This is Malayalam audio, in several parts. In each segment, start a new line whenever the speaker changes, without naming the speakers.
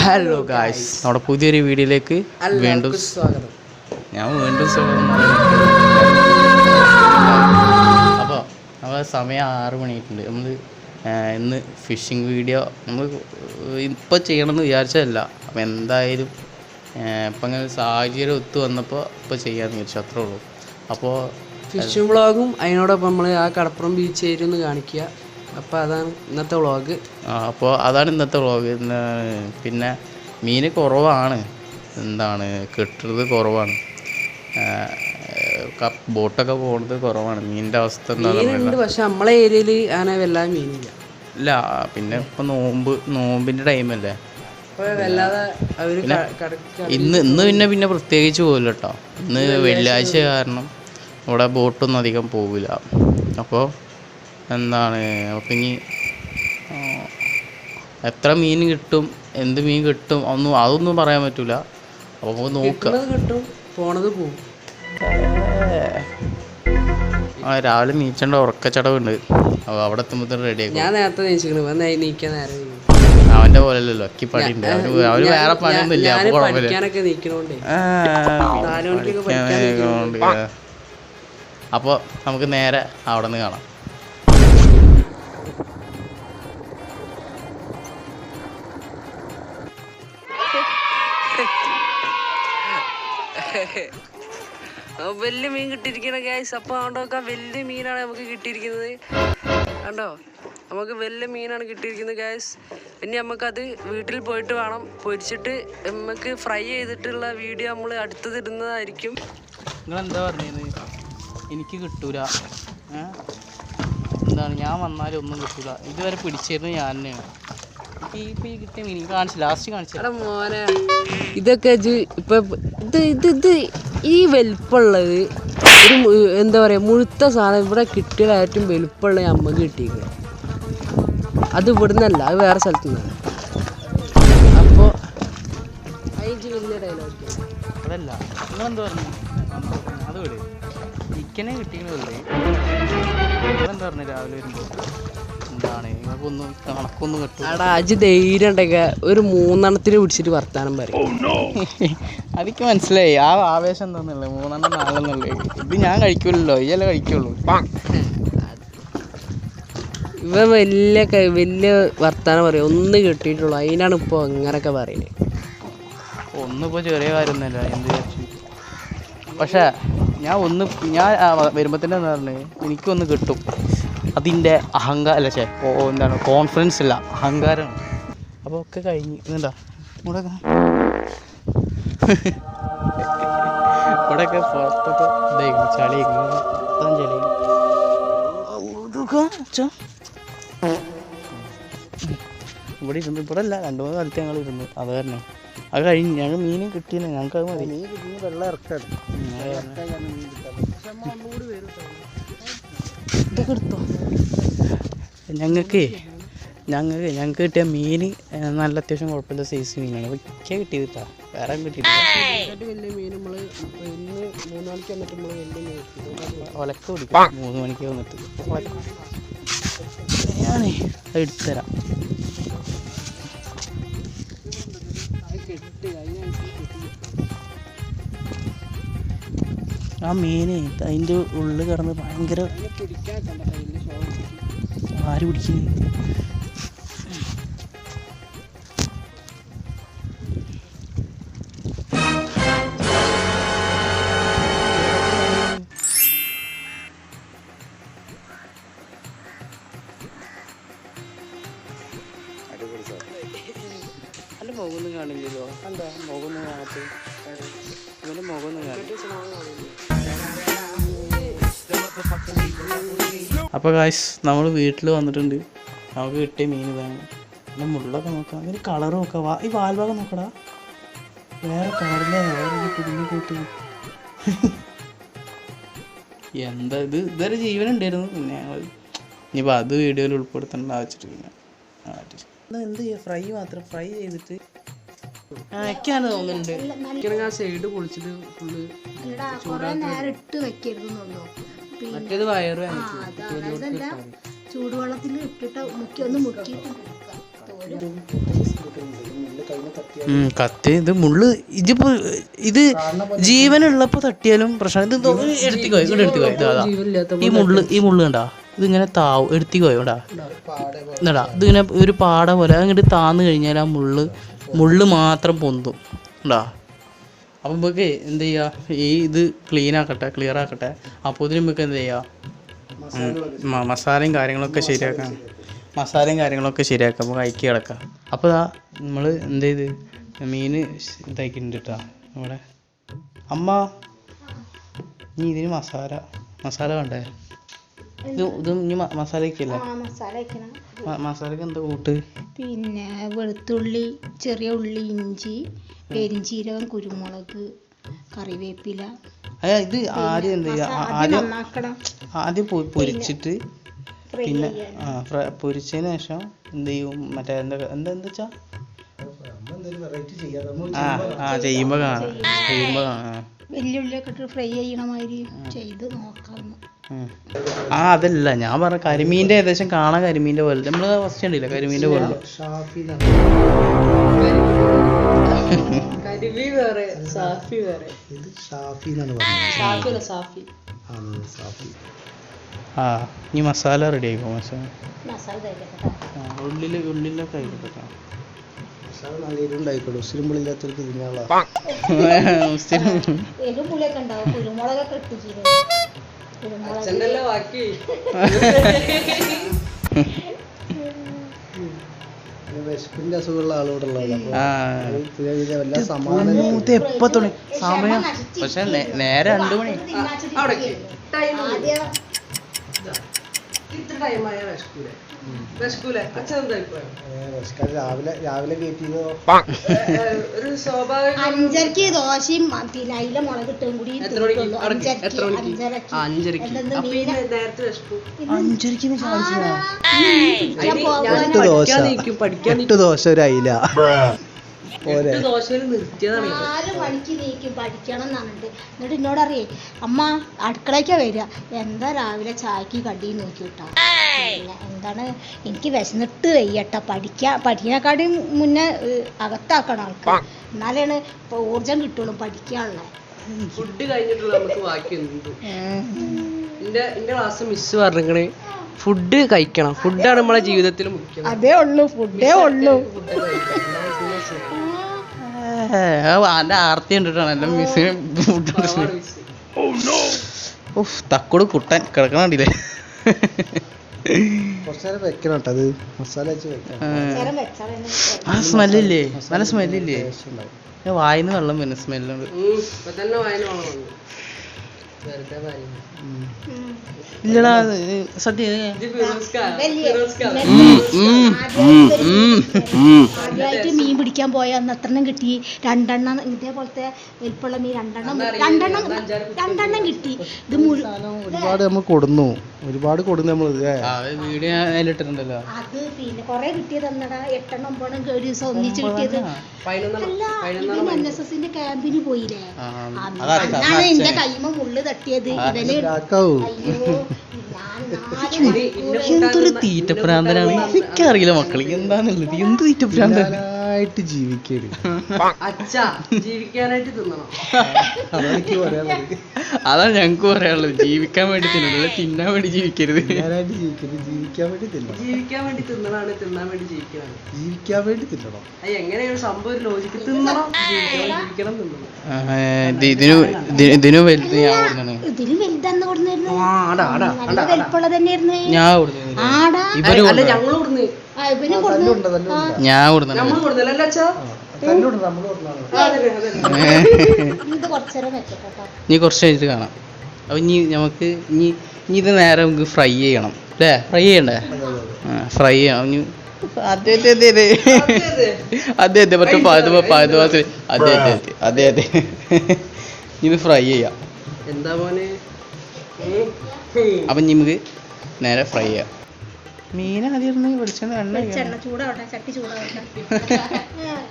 ഹലോ ഗായ്സ്, നമ്മുടെ പുതിയൊരു വീഡിയോയിലേക്ക് വീണ്ടും
സ്വാഗതം.
ഞാൻ വീണ്ടും സ്വാഗതം. അപ്പോൾ നമ്മൾ സമയം 6 മണിയായിട്ടുണ്ട്. നമ്മൾ ഇന്ന് ഫിഷിംഗ് വീഡിയോ നമ്മൾ ഇപ്പോൾ ചെയ്യണമെന്ന് വിചാരിച്ചതല്ല. അപ്പോൾ എന്തായാലും ഇപ്പം അങ്ങനെ സാഹചര്യം ഒത്തു വന്നപ്പോൾ ഇപ്പോൾ ചെയ്യാമെന്ന് വിചാരിച്ചു, അത്രേ ഉള്ളൂ. അപ്പോൾ
ഫിഷിംഗ് വ്ളോഗും അതിനോടൊപ്പം നമ്മൾ ആ കടപ്പുറം ബീച്ച് ഏരിയ ഒന്ന് കാണിക്കുക. അപ്പോൾ അതാണ് ഇന്നത്തെ വ്ളോഗ്.
അപ്പോൾ അതാണ് ഇന്നത്തെ വ്ളോഗ്. പിന്നെ മീൻ കുറവാണ്, എന്താണ് കിട്ടുന്നത് കുറവാണ്, ബോട്ടൊക്കെ പോകുന്നത് കുറവാണ്. മീനിൻ്റെ അവസ്ഥ
എന്താ, പക്ഷെ നമ്മളെ ഏരിയയിൽ അങ്ങനെ വല്ലാതെ മീനില്ല.
ഇല്ല, പിന്നെ ഇപ്പം നോമ്പിൻ്റെ ടൈമല്ലേ, ഇന്ന് പിന്നെ പ്രത്യേകിച്ച് പോകില്ല കേട്ടോ. ഇന്ന് വെള്ളിയാഴ്ച കാരണം ഇവിടെ ബോട്ടൊന്നും അധികം പോകില്ല. അപ്പോൾ എന്താണ്, അപ്പം ഇനി എത്ര മീൻ കിട്ടും, എന്ത് മീൻ കിട്ടും അതൊന്നും പറയാൻ പറ്റില്ല. അപ്പോൾ നമുക്ക് നോക്കാം.
കിട്ടും, പോണത് പോകും.
രാവിലെ നീച്ചേണ്ട ഉറക്കച്ചടവുണ്ട്. അപ്പോൾ അവിടെ എത്തുമ്പോഴത്തേനും റെഡിയാക്കും.
ഞാൻ നേരത്തെ നീക്കാൻ നേരം
അവൻ്റെ പോലെയല്ലോ, അക്കിപ്പണിയുണ്ട്. അവന് വേറെ പണിയൊന്നും ഇല്ല. അപ്പോൾ നമുക്ക് നേരെ അവിടെ നിന്ന് കാണാം.
വലിയ മീൻ കിട്ടിയിരിക്കണ ഗൈസ്. അപ്പോൾ അതുകൊണ്ടൊക്കെ വലിയ മീനാണ് നമുക്ക് കിട്ടിയിരിക്കുന്നത്. കണ്ടോ, നമുക്ക് വലിയ മീനാണ് കിട്ടിയിരിക്കുന്നത് ഗൈസ്. ഇനി നമുക്കത് വീട്ടിൽ പോയിട്ട് വേണം പൊരിച്ചിട്ട് നമുക്ക് ഫ്രൈ ചെയ്തിട്ടുള്ള വീഡിയോ നമ്മൾ അടുത്തത് ഇടുന്നതായിരിക്കും.
നിങ്ങളെന്താ പറഞ്ഞത്, എനിക്ക് കിട്ടൂല, എന്താണ് ഞാൻ വന്നാലും ഒന്നും കിട്ടൂല. ഇതുവരെ പിടിച്ചിരുന്നത് ഞാൻ തന്നെയാണ്. ഇപ്പം ഈ കിട്ടിയ മീൻ ലാസ്റ്റ് കാണിച്ചു
മോനെ. ഇതൊക്കെ ഇപ്പം ഇത് ഈ വലുപ്പമുള്ളത് ഒരു എന്താ പറയുക, മുഴുത്ത സാധനം ഇവിടെ കിട്ടിയ ഏറ്റവും വലുപ്പമുള്ള അമ്മക്ക് കിട്ടിയിരിക്കുക. അത് ഇവിടെ നിന്നല്ല, അത് വേറെ സ്ഥലത്തു നിന്നാണ്. അപ്പോൾ അതിന് വലിയ ഡയലോഗ്
അതല്ല. നിങ്ങളെന്താ പറഞ്ഞു, അത് വിട്. ചിക്കനെ കിട്ടിയെന്നല്ലേ നിങ്ങളെന്താ പറഞ്ഞു രാവിലെ വരുമ്പോൾ, എന്താണ് നിങ്ങൾക്കൊന്നും കണക്കൊന്നും കിട്ടും.
എടാ അജ് ധൈര്യം ഉണ്ടെങ്കിൽ ഒരു 3 പിടിച്ചിട്ട് വർത്താനം പറയും.
അതൊക്കെ മനസ്സിലായി. ആ ആവേശം എന്താന്നുള്ളത്, 3 4 ഇത് ഞാൻ കഴിക്കൂലല്ലോ, ഇയല്ലേ കഴിക്കുള്ളൂ.
ഇവ വലിയ വർത്താനം പറയും. ഒന്ന് കിട്ടിയിട്ടുള്ളൂ, അതിനാണ് ഇപ്പോൾ അങ്ങനൊക്കെ പറയുന്നത്.
ഒന്നിപ്പോൾ ചെറിയ കാര്യമൊന്നുമല്ല, എന്ത് വിചാരിച്ചു. പക്ഷേ ഞാൻ വരുമ്പോൾ തന്നെ എന്താ പറഞ്ഞത്, എനിക്കൊന്ന് കിട്ടും. അതിൻ്റെ അഹങ്കാരം അല്ല, എന്താണ് കോൺഫിഡൻസ് ഇല്ല, അഹങ്കാരമാണ്. അപ്പോൾ ഒക്കെ കഴിഞ്ഞ് എന്താ ഇവിടെയൊക്കെ പുറത്തൊക്കെ ഇതായിരുന്നു, ചളിയായിരുന്നു, മൊത്തം ചളിയായിരുന്നു. ഇവിടെ ഇരുന്നു, ഇവിടെ അല്ല 2-3 കാലത്ത് ഞങ്ങൾ ഇരുന്നു. അത് തന്നെ അത് കഴിഞ്ഞ് ഞങ്ങൾ മീനും കിട്ടിയില്ല, ഞങ്ങൾക്ക് അത് മതി.
വെള്ളം ഇറക്കാണ്.
ഇതൊക്കെ എടുത്തോ. ഞങ്ങൾക്ക് കിട്ടിയ മീൻ നല്ല അത്യാവശ്യം കുഴപ്പമില്ല സൈസ് മീനാണ്. ഒക്കെ കിട്ടിയതിട്ടാ, വേറെ കിട്ടിയിട്ടില്ല.
വലിയ മീൻ നമ്മൾ ഇന്ന് 3 മണിക്ക് വന്നിട്ട് നമ്മൾ വലിയ മീൻ
ഒലക്ക പിടിക്കും. 3 മണിക്ക് വന്നിട്ട് ഞാനേ അത് എടുത്തുതരാം. ആ മീന് അതിൻ്റെ ഉള്ളിൽ കിടന്ന് ഭയങ്കര ആര് പിടിക്കുന്നു. അല്ല മുഖമൊന്നും കാണില്ലല്ലോ, എന്താ മുഖമൊന്നും കാണാത്ത, ഇവൻ്റെ മുഖമൊന്നും കാണില്ല. അപ്പോൾ ഗായ്സ്, നമ്മൾ വീട്ടിൽ വന്നിട്ടുണ്ട്. നമുക്ക് കിട്ടിയ മീൻ ഇതാണ്. പിന്നെ മുള്ളൊക്കെ നോക്കാം, അതിന് കളർ നോക്കാം. ഈ വാൽഭാഗം നോക്കടാ, വേറെ കളറില്ല, വേറെ കുടുങ്ങി കിട്ടി. എന്താ ഇത്, ഇതൊരു ജീവനുണ്ടായിരുന്നു. പിന്നെ ഞങ്ങൾ ഇനിയിപ്പോൾ അത് വീഡിയോയിൽ ഉൾപ്പെടുത്തേണ്ട വെച്ചിട്ട് പിന്നെ എന്ത് ചെയ്യുക, ഫ്രൈ മാത്രം ഫ്രൈ ചെയ്തിട്ട് ഒക്കെയാണ് തോന്നുന്നുണ്ട്.
സൈഡ് പൊളിച്ചിട്ട് ഫുള്ള്
മറ്റേത് വയറ്
ചൂടുവെള്ളത്തിൽ ഇട്ടിട്ട് മുക്കി ഒന്ന് മുക്കിയിട്ട്
കത്തി ഇത് മുള്ള് ഇതിപ്പോ ഇത് ജീവനുള്ളപ്പോ തട്ടിയാലും പ്രശ്നം. ഇത് എടുത്തിക്കോ ഇവിടെ എടുത്തിക്കോ. ഇതാ ഈ മുള്ള് കണ്ടാ ഇതിങ്ങനെ താവും എടുത്തിക്കോ ഇവിടാ എന്താടാ ഇതിങ്ങനെ ഒരു പാട പോലെ അങ്ങോട്ട് താന്ന് കഴിഞ്ഞാൽ ആ മുള്ള് മാത്രം പൊന്തും ഉണ്ടാ. അപ്പം നമുക്ക് എന്ത് ചെയ്യുക, ഈ ഇത് ക്ലിയർ ആക്കട്ടെ. അപ്പോൾ ഇതിന് നമുക്ക് എന്ത് ചെയ്യുക, മസാലയും കാര്യങ്ങളൊക്കെ ശരിയാക്കാം. അപ്പോൾ കൈക്ക് കിടക്കാം. അപ്പോൾ ഇതാ നമ്മൾ എന്ത് ചെയ്ത് മീൻ ഇതാക്കിയിട്ടുണ്ട് കേട്ടോ ഇവിടെ. അമ്മ ഇനി ഇതിന് മസാല വേണ്ടേ? ഇത് ഇനി മസാലയ്ക്കല്ലേ? മസാലയ്ക്ക് എന്താ കൂട്ട്?
പിന്നെ വെളുത്തുള്ളി, ചെറിയ ഉള്ളി, ഇഞ്ചി, പെരിഞ്ചീരകം, കുരുമുളക്, കറിവേപ്പില.
ഇത് ആദ്യം എന്ത് ചെയ്യുക, ആദ്യം പൊരിച്ചിട്ട് പിന്നെ പൊരിച്ചതിന് ശേഷം എന്ത് ചെയ്യും, മറ്റേ എന്താ വെച്ചാ ചെയ്യുമ്പോ കാണാം
വെല്ലുള്ളിയൊക്കെ ഇട്ട് ഫ്രൈ ചെയ്യണ മാതിരി ചെയ്ത് നോക്കാം.
അതല്ല ഞാൻ പറഞ്ഞ കരിമീൻ്റെ ഏകദേശം കാണാൻ കരിമീൻ്റെ പോലെ നമ്മൾ ഫസ്റ്റ് ഉണ്ടല്ലോ കരിമീൻ്റെ പോലെ. ഇനി മസാല റെഡി ആയിക്കോ. ഉള്ളിലൊക്കെ ആയിക്കോട്ടെ.
വിശപ്പിന്റെ അസുഖമുള്ള ആളോടുള്ള
എപ്പോ തുടങ്ങി സമയം? പക്ഷെ നേരെ 2 മണി.
രാവിലെ കയറ്റിയതോ
5:30 ദോശയും പിന്നെ അയില മുളകിട്ടും കൂടി.
8 ദോശ ഒരു അയില
4 മണിക്ക് നീക്കും പഠിക്കണം എന്നാണ്. എന്നിട്ട് എന്നോട് അറിയേ അമ്മ അടുക്കളയ്ക്കാ വരിക, എന്താ രാവിലെ ചായക്ക് കടി നോക്കി വിട്ടാ. പിന്നെ എന്താണ് എനിക്ക് വിശന്നിട്ട് വയ്യട്ട, പഠിക്കാനെക്കാട്ടി മുന്നേ അകത്താക്കണം ആൾക്കാർ, എന്നാലാണ് ഇപ്പൊ ഊർജം കിട്ടുള്ളൂ പഠിക്കാനുള്ള.
ഫുഡ് കഴിഞ്ഞിട്ടുള്ള നമുക്ക് ബാക്കി എന്റെ ക്ലാസ് മിസ് പറഞ്ഞേ ഫുഡ് കഴിക്കണം, ഫുഡാണ് നമ്മളെ ജീവിതത്തിൽ മുഖ്യം.
അതേ ഉള്ളൂ, ഫുഡേ ഉള്ളൂ.
എൻ്റെ ആർത്തി കണ്ടിട്ടാണ് എല്ലാം മിസ്സിന് തക്കോട് കുട്ടൻ കിടക്കണണ്ടില്ലേ.
കുറച്ചേരം വെക്കണം കേട്ടോ, അത് മസാല വെച്ച് വെക്കണം.
ആ സ്മെല്ലില്ലേ, നല്ല സ്മെല്ലില്ലേ, വായിന്ന് വെള്ളം വരുന്ന സ്മെല്ലുണ്ട്. ഇല്ലടാ സത്യം
ആദ്യമായിട്ട് മീൻ പിടിക്കാൻ പോയ അന്ന് എത്രണ്ണം കിട്ടി? 2 എണ്ണം. ഇതേപോലത്തെ വലിപ്പമുള്ള മീൻ 2 എണ്ണം കിട്ടി. ഇത്
ഒരുപാട് നമ്മൾ കൊടുന്നു നമ്മൾ
വീഡിയോ അതിലിട്ടിട്ടുണ്ടല്ലോ.
അത് പിന്നെ കൊറേ കിട്ടിയത് എന്നടാ 8 എണ്ണം 9 എണ്ണം ഒരു ദിവസം ഒന്നിച്ച് കിട്ടിയത്. അല്ല NSS ക്യാമ്പിന് പോയില്ലേ, അന്നാണ് എന്റെ കൈമ മുള്ളു തട്ടിയത്. ഇവന്
എന്തൊരു തീറ്റപ്രാന്തനാണ്, എനിക്കറിയില്ല മക്കളെ എന്താന്നുള്ളത്. എന്ത് തീറ്റപ്രാന്താണ്.
ജീവിക്കാനായിട്ട് തിന്നണം,
അതാണ് ഞങ്ങക്ക് പറയാനുള്ളത്. ജീവിക്കാൻ വേണ്ടി തിന്നണം, തിന്നാൻ വേണ്ടി ജീവിക്കരുത്.
ജീവിക്കാൻ വേണ്ടി തിന്നണാണ്, തിന്നാൻ വേണ്ടി ജീവിക്കണം.
ജീവിക്കാൻ വേണ്ടി തിന്നണം.
എങ്ങനെയാണ് സംഭവം? ലോജിക്ക് തിന്നണം, ജീവിക്കണം, തിന്നണം.
ഇതിനു വലുത് ഞാൻ കൊടുക്കണം.
ഇതിലും വലുതാന്ന് കൊടുന്നിരുന്നു, വലിപ്പമുള്ള തന്നെയായിരുന്നു.
ഞാൻ കൊടുക്കുന്നത്
ഞങ്ങൾ കൊടുന്നേ,
ഞാൻ കൊടുക്കുന്നത് നീ കുറച്ച് കഴിഞ്ഞിട്ട് കാണാം. അപ്പൊ ഇനി നമുക്ക് ഇനി ഇത് നേരെ നമുക്ക് ഫ്രൈ ചെയ്യണം അല്ലേ? ഫ്രൈ ചെയ്യണ്ടേ? ഫ്രൈ ചെയ്യണം. ഇനി അതെ മറ്റേ പായതുമാസത്തിൽ അതെ ഇത് ഫ്രൈ ചെയ്യാം.
എന്താ മോനെ?
അപ്പം നമുക്ക് നേരെ ഫ്രൈ ചെയ്യാം. മീൻ ആദ്യം വെളിച്ചെണ്ണ
ചൂടാവട്ടെ, ചട്ടി ചൂടാവട്ടെ.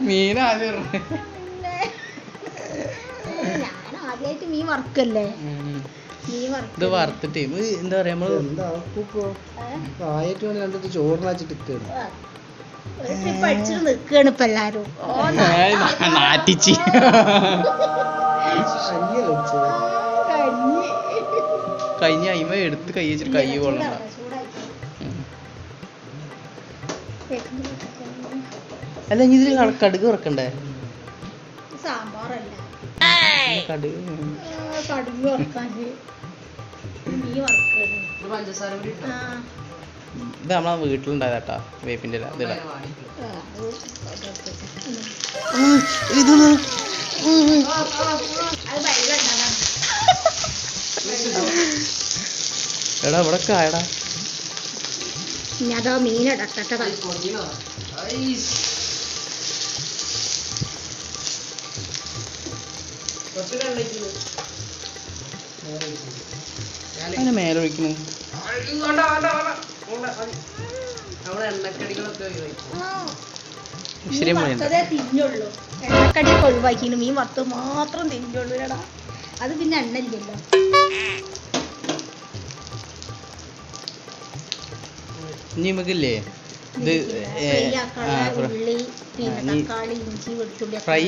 മീൻ ആദ്യം
ഞാൻ ആദ്യമായിട്ട് മീൻ വറുക്കല്ലേ.
ഇത് വറുത്തിട്ട് എന്താ പറയാ നമ്മള്
ചോറിനാച്ചിട്ട്
ഒരു ട്രിപ്പ് അടിച്ചിട്ട് നിൽക്കുകയാണ് ഇപ്പൊ എല്ലാരും
നാറ്റിച്ച് കഴിഞ്ഞ അയിമ എടുത്ത് കൈ വെച്ചിട്ട് കൈ കൊള്ളണ്ട. അല്ല ഇനി ഇതിൽ കടുക് വറക്കണ്ടേ?
സാമ്പാറല്ല
കടുക്
കടുക് വറക്കാന് നീ വറക്കാണ്.
ഇത് നമ്മളെ വീട്ടിലുണ്ടായതാട്ടാ വേപ്പിന്റെ ഇല. ഇതിടാ എടാ ഇവിടെ കായടാ.
ഇനി അതോ മീനിടട്ടെ.
അതിന് മേലൊഴിക്കണേ. ശരി
തിന്നുള്ളൂ. എണ്ണക്കടിയൊക്കെ ഒഴിവാക്കിന് മീൻ വറുത്ത് മാത്രം തിന്നുള്ളൂ. എടാ അത് പിന്നെ എണ്ണ ഇല്ലല്ലോ.
ഇനി നമുക്കില്ലേ ഇത്
ഉള്ളി പിന്നെ തക്കാളി ഇഞ്ചി വെളുത്തുള്ളി
ഫ്രൈ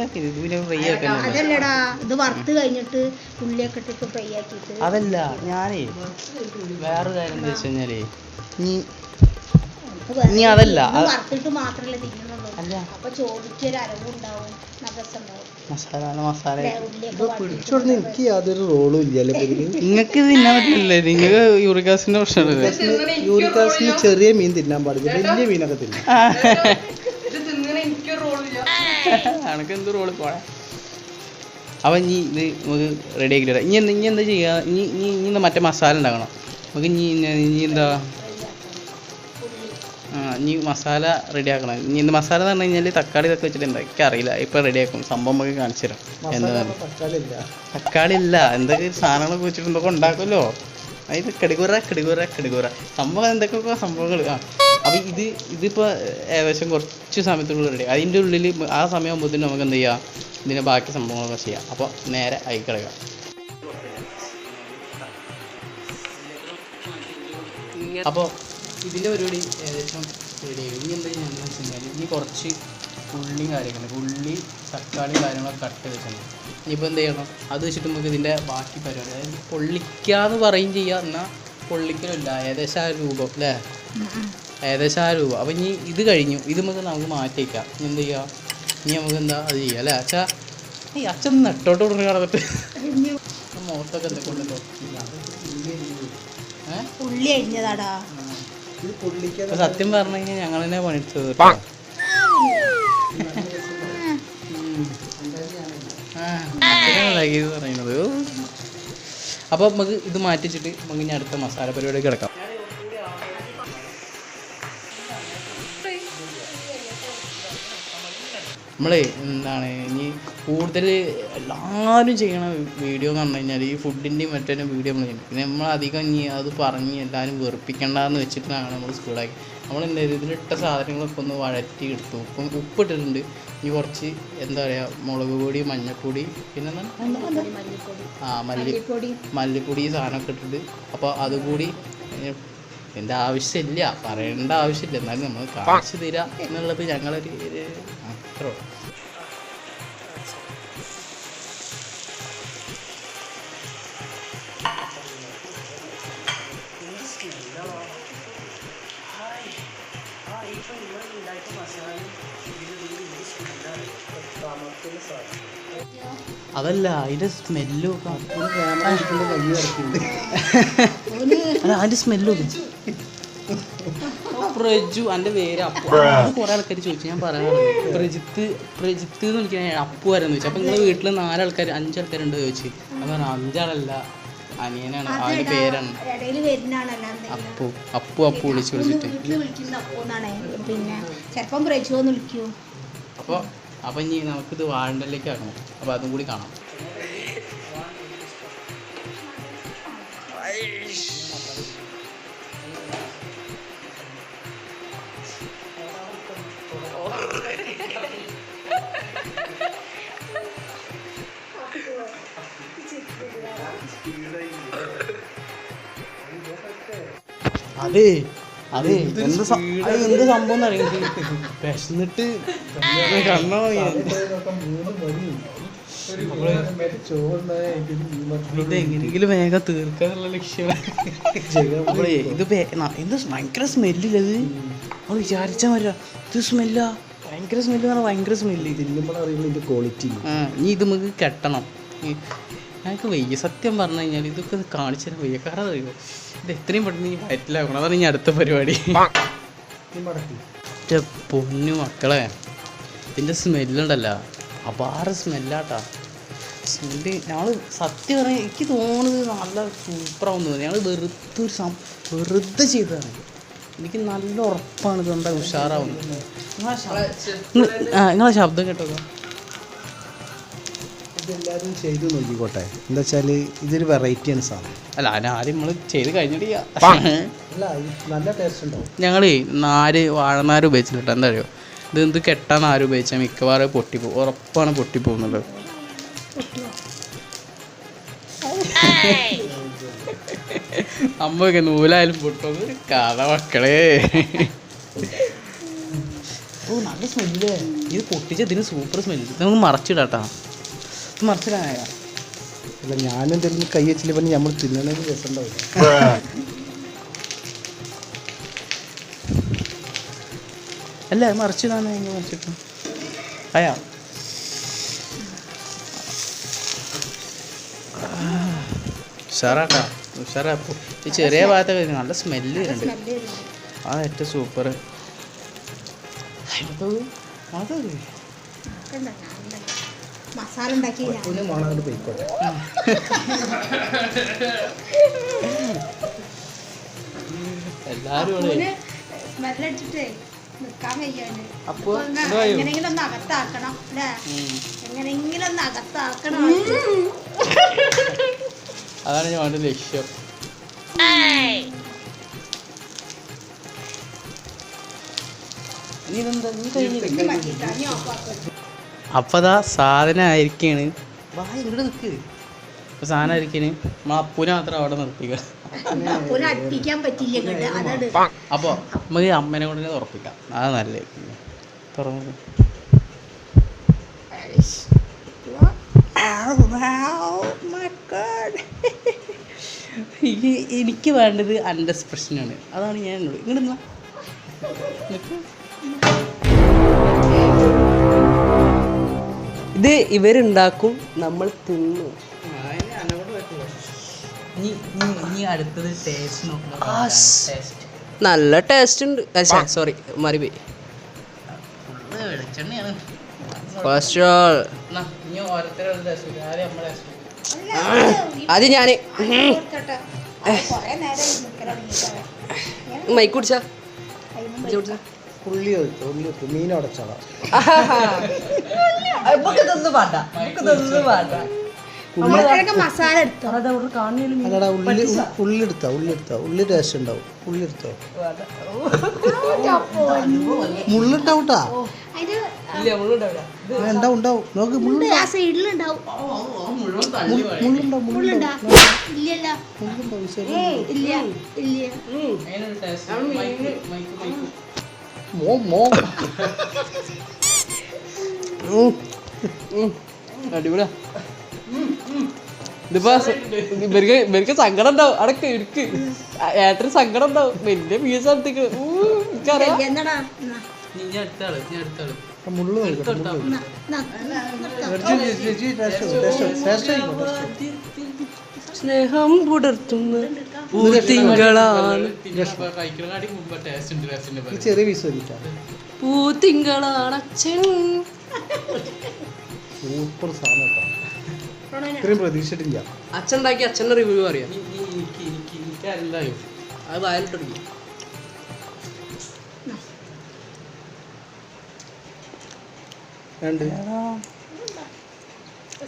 ആക്കി. ഇത് പിന്നെ ഫ്രൈ ആക്കാൻ
അതല്ലടാ, ഇത് വറുത്ത് കഴിഞ്ഞിട്ട് ഉള്ളിയൊക്കെ ഇട്ടിട്ട് ഫ്രൈ ആക്കിയിട്ട്.
അതല്ല ഞാനേ വേറെ കാര്യം എന്താ വെച്ച് കഴിഞ്ഞാലേ ഇനി അതല്ല
വറുത്തിട്ട് മാത്രല്ലേ തിന്നുന്നുള്ളൂ.
അല്ല
അപ്പൊ ചോദിക്കൊരു അരവുണ്ടാവും,
മസാല
പിടിച്ചോടുന്ന എനിക്ക് യാതൊരു റോളും ഇല്ലല്ലേ.
നിങ്ങൾക്ക് തിന്നാൻ പറ്റില്ലേ? നിങ്ങൾക്ക് യൂറിക് ആസിഡിന്റെ പ്രശ്നമല്ലേ?
യൂറിക് ആസിഡിന് ചെറിയ മീൻ തിന്നാൻ പാടില്ല, വലിയ മീനൊക്കെ തിന്നും.
അനക്ക് എന്ത് റോള് പോണേ. അപ്പം ഇനി ഇത് നമുക്ക് റെഡി ആക്കി തരാം. ഇനി എന്താ ചെയ്യുക? ഇനി മറ്റേ മസാല ഉണ്ടാക്കണം നമുക്ക്. ഇനി എന്താ ഇനി മസാല റെഡി ആക്കണം. ഇനി മസാല എന്ന് പറഞ്ഞു കഴിഞ്ഞാൽ തക്കാളി ഇതൊക്കെ വെച്ചിട്ട് എന്താ എനിക്ക് അറിയില്ല. ഇപ്പം റെഡി ആക്കും. സംഭവം നമുക്ക് കാണിച്ചു തരാം. എന്താണ് തക്കാളി ഇല്ല, എന്തൊക്കെ സാധനങ്ങളൊക്കെ വെച്ചിട്ട് എന്തൊക്കെ ഉണ്ടാക്കുമല്ലോ. അതിന് കടുകൂറ സംഭവം എന്തൊക്കെ സംഭവങ്ങൾ. അപ്പം ഇതിപ്പോൾ ഏകദേശം കുറച്ച് സമയത്തുള്ളിൽ റെഡി. അതിൻ്റെ ഉള്ളിൽ ആ സമയമാകുമ്പോഴത്തേനും നമുക്ക് എന്ത് ചെയ്യാം, ഇതിൻ്റെ ബാക്കി സംഭവങ്ങളൊക്കെ ചെയ്യാം. അപ്പോൾ നേരെ അയക്കിടക്കാം. അപ്പോൾ ഇതിൻ്റെ പരിപാടി ഏകദേശം റെഡി ആയി. ഇനി എന്താ ചെയ്യുന്നത് വെച്ച് കഴിഞ്ഞാൽ ഇനി കുറച്ച് ഉള്ളിയും കാര്യങ്ങളൊക്കെ ഉള്ളി തക്കാളിയും കാര്യങ്ങളൊക്കെ കട്ട് ചെയ്ത് വെച്ചിട്ടുണ്ട്. ഇനിയിപ്പോൾ എന്ത് ചെയ്യണം, അത് വെച്ചിട്ട് നമുക്ക് ഇതിൻ്റെ ബാക്കി പരിപാടി, അതായത് പൊള്ളിക്കാന്ന് പറയും ചെയ്യാം, എന്നാൽ പൊള്ളിക്കലില്ല, ഏകദേശം ആ രൂപം അല്ലേ, ഏകദേശം ആ രൂപം. അപ്പം ഇനി ഇത് കഴിഞ്ഞു, ഇത് നമുക്ക് മാറ്റി വയ്ക്കാം. ഇനി എന്ത് ചെയ്യുക, ഇനി നമുക്ക് എന്താ അത് ചെയ്യാം അല്ലേ. അച്ഛൻ നെട്ടോട്ട് കൊടുത്ത് കിടന്നിട്ട് മുഖത്തൊക്കെ എന്തൊക്കെ ഉണ്ടല്ലോ.
ഉള്ളി അരിഞ്ഞതാടാ.
സത്യം പറഞ്ഞു കഴിഞ്ഞാൽ ഞങ്ങൾ തന്നെ പണിയെടുത്തത്. പറയുന്നത്. അപ്പോൾ നമുക്ക് ഇത് മാറ്റിച്ചിട്ട് നമുക്ക് ഇനി അടുത്ത മസാല പരിപാടി കിടക്കാം. നമ്മളെ എന്താണ് ഇനി കൂടുതൽ എല്ലാവരും ചെയ്യണ വീഡിയോ എന്ന് പറഞ്ഞു കഴിഞ്ഞാൽ ഈ ഫുഡിൻ്റെയും മറ്റേ വീഡിയോ നമ്മൾ ചെയ്യണം. പിന്നെ നമ്മളധികം ഇനി അത് പറഞ്ഞ് എല്ലാവരും വെറുപ്പിക്കേണ്ടെന്ന് വെച്ചിട്ടാണ് നമ്മൾ സ്കൂളാക്കി. നമ്മളെന്താ ഇതിലിട്ട സാധനങ്ങളൊക്കെ ഒന്ന് വഴറ്റി എടുത്തു. ഉപ്പിട്ടിട്ടുണ്ട്. ഇനി കുറച്ച് എന്താ പറയുക മുളക് പൊടി, മഞ്ഞൾപ്പൊടി, പിന്നെ മല്ലിപ്പൊടി ഈ സാധനമൊക്കെ ഇട്ടിട്ട്. അപ്പോൾ അതുകൂടി എൻ്റെ ആവശ്യമില്ല, പറയേണ്ട ആവശ്യമില്ല, എന്നാലും നമ്മൾ കാണിച്ചു തരാം എന്നുള്ളത് ഞങ്ങളൊരു അത്രോ. അതല്ല അതിൻ്റെ സ്മെല്ലും അല്ല അതിൻ്റെ സ്മെല്ലും പ്രജു എൻ്റെ പേര് അപ്പു. കുറേ ആൾക്കാർ ചോദിച്ചു, ഞാൻ പറയാറുണ്ട് പ്രജിത്ത് എന്ന് വിളിക്കാൻ അപ്പു ആരെന്ന് ചോദിച്ചു. അപ്പം നിങ്ങളുടെ വീട്ടിൽ 4 ആൾക്കാർ 5 ആൾക്കാരുണ്ട് ചോദിച്ചു. അപ്പം പറഞ്ഞു 5 ആളല്ല, അനിയനാണ്, അവൻ്റെ പേരാണ് അപ്പു വിളിച്ച് വിളിച്ചിട്ട്.
പിന്നെ ചിലപ്പം പ്രജുവെന്ന് വിളിക്കൂ.
അപ്പോൾ ഇനി നമുക്കിത് വാഴണ്ടലേക്ക് ആക്കണം. അപ്പോൾ അതും കൂടി കാണാം. അതെ അത് എന്ത് എന്ത് സംഭവം അറിയാം വിശന്നിട്ട് കണ്ണോ ഇതെങ്ങനെയെങ്കിലും വേഗം തീർക്കാനുള്ള ലക്ഷ്യമാണ്. അപ്പോഴേ ഇത് എന്ത് ഭയങ്കര സ്മെല്ലില്ലത് നമ്മൾ വിചാരിച്ചാൽ മതി. ഇത് സ്മെല്ലാ ഭയങ്കര സ്മെല്ല് പറഞ്ഞാൽ ഭയങ്കര സ്മെല്ല്.
ഇതിൻ്റെ ക്വാളിറ്റി
ഇനി ഇത് നമുക്ക് കെട്ടണം. ഞങ്ങൾക്ക് വയ്യ സത്യം പറഞ്ഞു കഴിഞ്ഞാൽ ഇതൊക്കെ കാണിച്ചു തരാൻ വയ്യ. കാരണം അറിയുമോ ഇത് എത്രയും പെട്ടെന്ന് ഈ വയറ്റിലാക്കണം. അതാണ് ഇനി അടുത്ത പരിപാടി. പൊന്നു മക്കളെ ഇതിൻ്റെ സ്മെല്ലുണ്ടല്ലോ അപാര സ്മെല്ലാട്ടാ. സ്മെല്ല് ഞങ്ങൾ സത്യം പറഞ്ഞാൽ എനിക്ക് തോന്നുന്നത് നല്ല സൂപ്പറാവുന്നു തോന്നി. ഞങ്ങൾ വെറുതെ ചെയ്തതാണ്. എനിക്ക് നല്ല ഉറപ്പാണ് ഇതെന്താ ഉഷാറാവുന്നത്. നിങ്ങളെ ശബ്ദം കേട്ടോ.
ഇതെല്ലാവരും ചെയ്ത് നോക്കിക്കോട്ടെ. എന്താ വെച്ചാൽ ഇതൊരു വെറൈറ്റിയാണ് സാധനം.
അല്ല ആദ്യം നമ്മൾ ചെയ്ത് കഴിഞ്ഞിട്ട്
അല്ല നല്ല ടേസ്റ്റ് ഉണ്ടാവും.
ഞങ്ങൾ വാഴനാര് ഉപയോഗിച്ചിട്ട് എന്താ അറിയോ ഇത് കെട്ടാൻ നാര് ഉപയോഗിച്ചാൽ മിക്കവാറും പൊട്ടിപ്പോകും. ഉറപ്പാണ് പൊട്ടിപ്പോകുന്നത്. അമ്മയൊക്കെ നൂലായാലും പൊട്ടുന്നത് കഥ മക്കളെ. ഓ നല്ല സ്മെല്ലേ. ഇത് പൊട്ടിച്ച ഇതിന് സൂപ്പർ സ്മെല്ല്. ഇത് നമുക്ക് മറച്ചിടാട്ടാ. ഇത് മറച്ചിടാനായ
അല്ല ഞാനെന്തെങ്കിലും കൈ വെച്ചില്ല പറഞ്ഞ് നമ്മൾ തിന്നണത് രസം ഉണ്ടാവില്ല.
അല്ല മറിച്ചിടാന്ന് മറിച്ചിട്ടു അയാ ഉഷാറാട്ടാ ഉഷാറാ. ഈ ചെറിയ ഭാഗത്തൊക്കെ നല്ല സ്മെല്ല് വരുന്നുണ്ട്. ആ ഏറ്റവും സൂപ്പർ.
മസാല ഉണ്ടാക്കി
പോയിക്കോട്ടെ.
എല്ലാരും
സ്മെല്ലടിച്ചിട്ടേ നിൽക്കാൻ വയ്യാണ്.
അപ്പൊ
എങ്ങനെയെങ്കിലും ഒന്ന് അകത്താക്കണം അല്ലേ? എങ്ങനെയെങ്കിലും ഒന്ന് അകത്താക്കണം.
അതാണ് ഞാൻ വേണ്ട ലക്ഷ്യം. അപ്പതാ സാധനം ആയിരിക്കാണ്. വാ ഇങ്ങോട്ട് നിൽക്ക്. അപ്പൊ സാധനം ആയിരിക്കാന് നമ്മളെ അപ്പൂനെ മാത്രം അവിടെ നിർത്തിക്കുക.
അടുപ്പിക്കാൻ പറ്റില്ല.
അപ്പൊ നമുക്ക് അമ്മനെ കൊണ്ട് തന്നെ തുറപ്പിക്കാം. അതാ നല്ലത്. തുറന്നു എനിക്ക് വേണ്ടത് എൻ്റെ എക്സ്പ്രഷനാണ്. അതാണ് ഞാൻ ഇങ്ങോട്ട്
ഇത് ഇവരുണ്ടാക്കും, നമ്മൾ തിന്നു.
അടുത്തത് ടേസ്റ്റ് നോക്കണം.
നല്ല ടേസ്റ്റ് ഉണ്ട്. സോറി മറിപോയി.
വെളിച്ചെണ്ണയാണ്.
കൊളസ്ട്രോൾ. അത് ഞാന് മൈക്ക് കുടിച്ചാ
ഉള്ളി വെക്കും മീൻ ഉടച്ചാളാം.
മസാല എടുത്തോ.
അല്ലടാ ഉള്ളി എടുത്തോ ഉള്ളി ടേസ്റ്റ് ഉണ്ടാവും. ഉള്ളി എടുത്തോ. മുള്ളുണ്ടാവൂട്ടാ. ഉണ്ടാവും നോക്ക്.
സൈഡിലുണ്ടാവും.
അടിപൊളിയാ. ഇതിപ്പോ ഇവർക്ക് സങ്കടം ഉണ്ടാവും. അടക്ക് ഇടുക്ക് ഏട്ടന് സങ്കടം ഉണ്ടാവും. വലിയ പീസ് അടുത്തേക്ക്
സ്നേഹം പുലർത്തുന്ന പൂത്തിങ്കളാണ്.
ചെറിയ പീസ് വരിട്ടാ.
പൂത്തിങ്കളാണ് അച്ഛൻ.
സൂപ്പർ സാധനം കേട്ടോ. ഇത്രയും പ്രതീക്ഷിച്ചിട്ടില്ല.
അച്ഛൻ ഉണ്ടാക്കി അച്ഛൻ്റെ റിവ്യൂ അറിയാം.
എനിക്കറിയാം.
അത് വായിലിട്ടടിക്കും.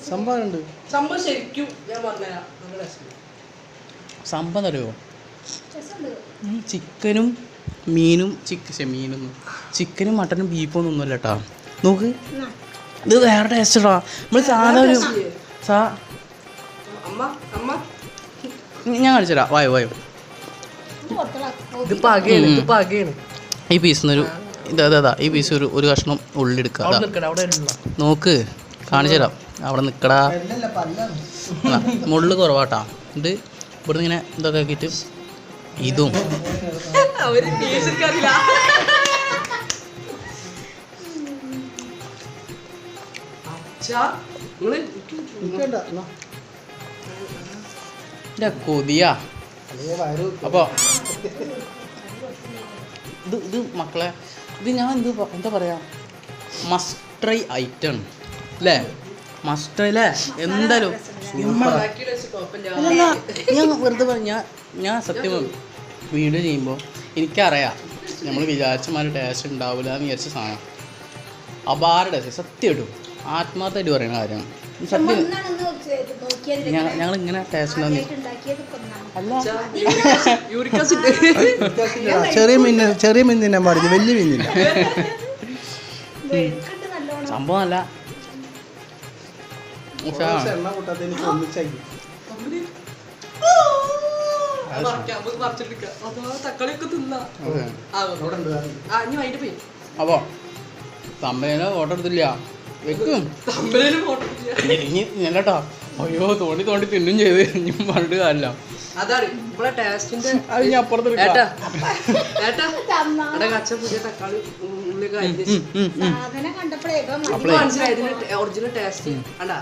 സംഭവമുണ്ട്.
സംഭവം ശരിക്കും ഞാൻ പറഞ്ഞുതരാം.
സംഭവം അറിയോ ചിക്കനും മീനും ചിക്കനും മട്ടനും ബീഫൊന്നും ഒന്നുമില്ല കേട്ടോ. നോക്ക് ഇത് വേറെ ടേസ്റ്റാ. നമ്മൾ സാധാ ഒരു ഞാൻ കാണിച്ചുതരാം. വായോ
ഇത് പകയാണ് ഇത് പകയാണ്.
ഈ പീസിന്നൊരു ഇതാ ഈ പീസ് ഒരു കഷ്ണം ഉള്ളിലെടുക്കുക.
അവിടെ നിൽക്കട അവിടെ ഉള്ള
നോക്ക് കാണിച്ചു തരാം. അവിടെ നിൽക്കടാ, മുള്ളു കുറവാട്ടാ. ഇത് ഇവിടുന്ന് ഇങ്ങനെ ഇതൊക്കെ ആക്കിയിട്ട് ഇതും
അവര് അറിയില്ല.
കൊതിയാ. അപ്പോൾ ഇത് മക്കളെ, ഇത് ഞാൻ എന്താ പറയാ, മസ്റ്റ് ട്രൈ ഐറ്റം അല്ലേ? മസ്റ്റ് ട്രൈ അല്ലേ? എന്തായാലും ഞാൻ വെറുതെ പറയാം, ഞാൻ സത്യം വീഡിയോ ചെയ്യുമ്പോൾ എനിക്കറിയാം നമ്മൾ വിചാരിച്ച മാതിരി ടേസ്റ്റ് ഉണ്ടാവില്ല എന്ന് വിചാരിച്ച സാധനം അപാര ടേസ്റ്റ്. സത്യം ഇടും, ആത്മാർത്ഥമായിട്ട് പറയുന്ന കാര്യമാണ് സത്യം. ഞങ്ങൾ ഇങ്ങനെ ടേസ്റ്റ് ഉണ്ടാവുന്ന അല്ല,
ചെറിയ മീനിനെ പാടില്ല, വലിയ മീനില്ല.
സംഭവം അല്ല അപ്പോ തമ്പേനെ ഫോട്ടോ എടുത്തില്ല വെക്കും ഇനി കേട്ടോ. അയ്യോ തോണ്ടി തോണ്ടി തിന്നും ചെയ്ത് ഇനി പറഞ്ഞിട്ട് കാര്യമില്ല.
അതാണ് ഇവിടെ ടേസ്റ്റിന്റെ
അത് ഞാൻ അപ്പുറത്ത്
പുതിയ തക്കാളി ഉള്ളിലൊക്കെ ഒറിജിനൽ ടേസ്റ്റ് അല്ല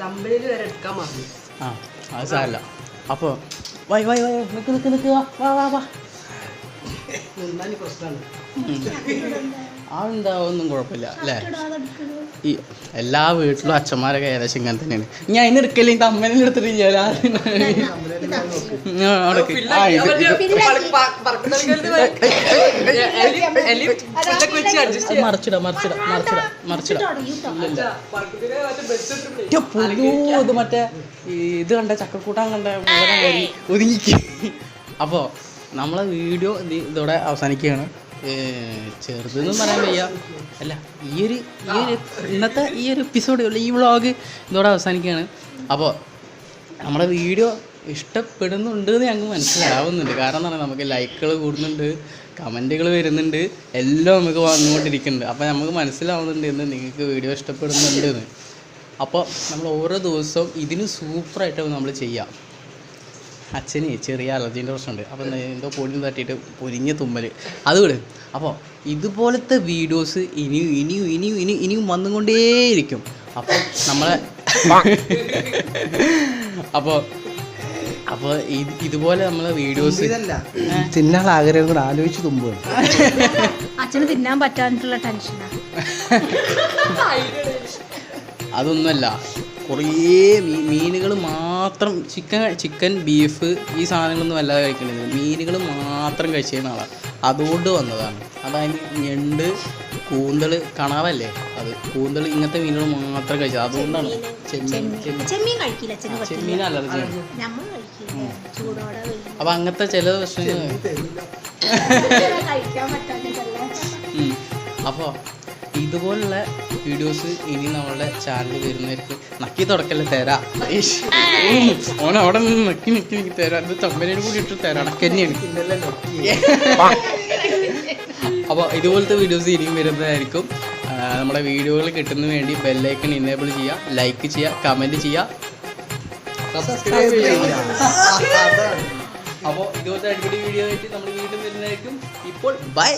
തമ്മില് വരെ എടുക്കാൻ മതി.
ആ അത് സാരല്ല. അപ്പോൾ വൈ വൈ വൈ നിൽക്ക് നിൽക്ക് നിൽക്ക് വാ വാ വാ.
പ്രശ്നമാണ്.
അതെന്താ ഒന്നും കുഴപ്പമില്ല അല്ലേ? ഈ എല്ലാ വീട്ടിലും അച്ഛന്മാരൊക്കെ ഏകദേശം ഇങ്ങനെ തന്നെയാണ്. ഞാൻ അതിന് എടുക്കല്ലേ തമ്മനെ എടുത്തിട്ടില്ല. മറിച്ചിട മറിച്ചിട മറിച്ചിട മറിച്ചിട. ഇത് മറ്റേ ഇത് കണ്ട ചക്കക്കൂട്ടാൻ കണ്ട ഒതുങ്ങിക്ക്. അപ്പോൾ നമ്മളെ വീഡിയോ ഇതോടെ അവസാനിക്കുകയാണ്. ചെറുതെന്നും പറയാൻ വയ്യ അല്ല, ഈ ഒരു ഇന്നത്തെ ഈ ഒരു എപ്പിസോഡ് ഈ വ്ളോഗ് ഇതോടെ അവസാനിക്കുകയാണ്. അപ്പോൾ നമ്മുടെ വീഡിയോ ഇഷ്ടപ്പെടുന്നുണ്ട് എന്ന് ഞങ്ങൾക്ക് മനസ്സിലാവുന്നുണ്ട്. കാരണം എന്താ പറയുക, നമുക്ക് ലൈക്കുകൾ കൂടുന്നുണ്ട്, കമൻറ്റുകൾ വരുന്നുണ്ട്, എല്ലാം നമുക്ക് വന്നുകൊണ്ടിരിക്കുന്നുണ്ട്. അപ്പോൾ നമുക്ക് മനസ്സിലാവുന്നുണ്ട് എന്ന് നിങ്ങൾക്ക് വീഡിയോ ഇഷ്ടപ്പെടുന്നുണ്ട് എന്ന്. അപ്പോൾ നമ്മൾ ഓരോ ദിവസവും ഇതിന് സൂപ്പറായിട്ട് നമ്മൾ ചെയ്യാം. അച്ഛന് ചെറിയ അലർജീൻ്റെ പ്രശ്നമുണ്ട്. അപ്പോൾ എന്തോ പൊടിയും തട്ടിയിട്ട് പൊരിഞ്ഞ തുമ്മൽ അത് വിടും. അപ്പോൾ ഇതുപോലത്തെ വീഡിയോസ് ഇനിയും വന്നുകൊണ്ടേയിരിക്കും. അപ്പോൾ നമ്മളെ അപ്പോൾ ഇതുപോലെ നമ്മളെ വീഡിയോസ്
തിന്നാൻ ആഗ്രഹം ആലോചിച്ച് തുമ്പുകയാണ്.
അച്ഛന് തിന്നാൻ പറ്റാനുള്ള ടെൻഷനാണ്.
അതൊന്നുമല്ല, കുറേ മീനുകൾ മാത്രം ചിക്കൻ ബീഫ് ഈ സാധനങ്ങളൊന്നും അല്ലാതെ കഴിക്കണത്, മീനുകൾ മാത്രം കഴിച്ചിരുന്ന ആളാണ്. അതുകൊണ്ട് വന്നതാണ്. അതായത് ഞണ്ട്, കൂന്തൽ, കണവല്ലേ അത്, കൂന്തൽ ഇങ്ങനത്തെ മീനുകൾ മാത്രം കഴിച്ചത്. അതുകൊണ്ടാണ് ചെമ്മീൻ അലർജിയാണ്. അപ്പം അങ്ങനത്തെ ചില പ്രശ്നങ്ങൾ. അപ്പോൾ ഇതുപോലുള്ള വീഡിയോസ് ഇനി നമ്മളുടെ ചാനൽ വരുന്നവർക്ക് നക്കി തുടക്കല്ലേ തരാം. ഓൻ അവിടെ നിന്ന് നക്കി തരാം. അത് തമ്പനോട് കൂടി ഇട്ട് തരാം. അടക്ക തന്നെയാണ്. അപ്പോൾ ഇതുപോലത്തെ വീഡിയോസ് ഇനിയും വരുന്നതായിരിക്കും. നമ്മുടെ വീഡിയോകൾ കിട്ടുന്നതിന് വേണ്ടി ബെല്ലൈക്കൺ ഇനേബിൾ ചെയ്യുക, ലൈക്ക് ചെയ്യുക, കമൻറ്റ് ചെയ്യുക, സബ്സ്ക്രൈബ് ചെയ്യുക. അപ്പോൾ ഇതുപോലത്തെ അടിപൊളി വീഡിയോ ആയിട്ട് നമ്മൾ വീണ്ടും വരുന്നതായിരിക്കും. ഇപ്പോൾ ബൈ.